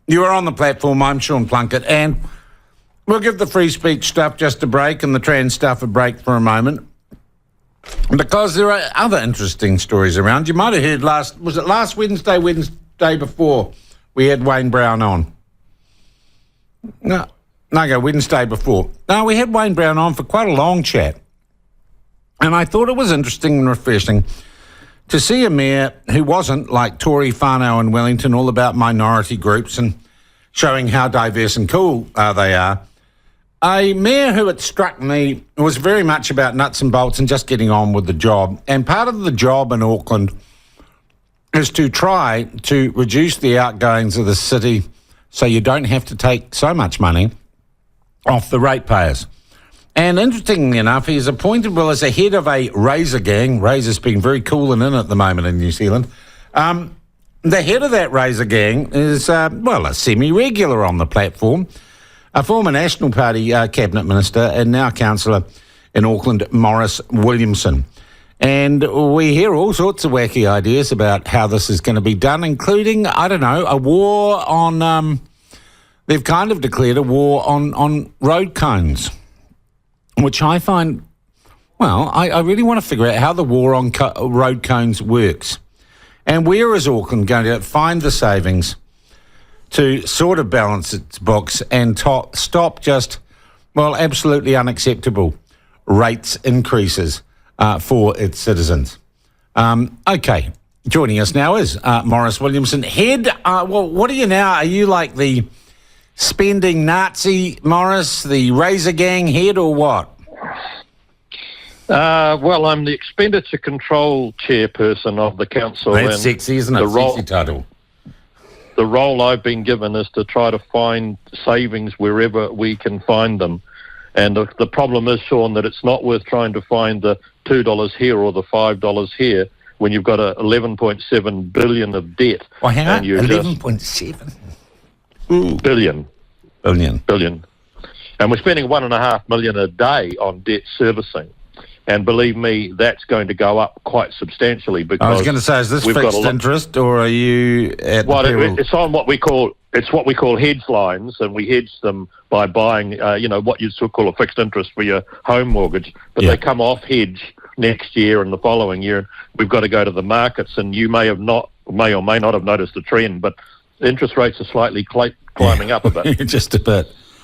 You are on the platform. I'm Sean Plunket, and we'll give the free speech stuff just a break and the trans stuff a break for a moment, because there are other interesting stories around. You might have heard last Wednesday before, we had Wayne Brown on. Wednesday before. No, we had Wayne Brown on for quite a long chat. And I thought it was interesting and refreshing to see a mayor who wasn't, like Tory whānau in Wellington, all about minority groups and showing how diverse and cool they are. A mayor who, it struck me, was very much about nuts and bolts and just getting on with the job. And part of the job in Auckland is to try to reduce the outgoings of the city so you don't have to take so much money off the ratepayers. And interestingly enough, he's appointed, as a head of a Razor gang. Razor's been very cool and in at the moment in New Zealand. The head of that Razor gang is, a semi-regular on the platform, a former National Party Cabinet Minister and now Councillor in Auckland, Maurice Williamson. And we hear all sorts of wacky ideas about how this is going to be done, including, a war on... they've kind of declared a war on road cones, which I find, I really want to figure out how the war on road cones works. And where is Auckland going to find the savings to sort of balance its books and stop just, absolutely unacceptable rates increases for its citizens? Okay, joining us now is Maurice Williamson. Head, what are you now? Are you like the spending Nazi Maurice, the Razor gang head, or what? I'm the expenditure control chairperson of the council. That's sexy, isn't it? Sexy title. The role I've been given is to try to find savings wherever we can find them. And the problem is, Sean, that it's not worth trying to find the $2 here or the $5 here when you've got a 11.7 billion of debt. Well, hang on, 11.7? Billion. And we're spending $1.5 million a day on debt servicing. And believe me, that's going to go up quite substantially, because I was going to say, is this fixed interest, or are you at it's on what we call hedge lines, and we hedge them by buying what you sort of call a fixed interest for your home mortgage, but they come off hedge next year and the following year. We've got to go to the markets, and you may or may not have noticed the trend, but interest rates are slightly climbing up a bit. Just a bit.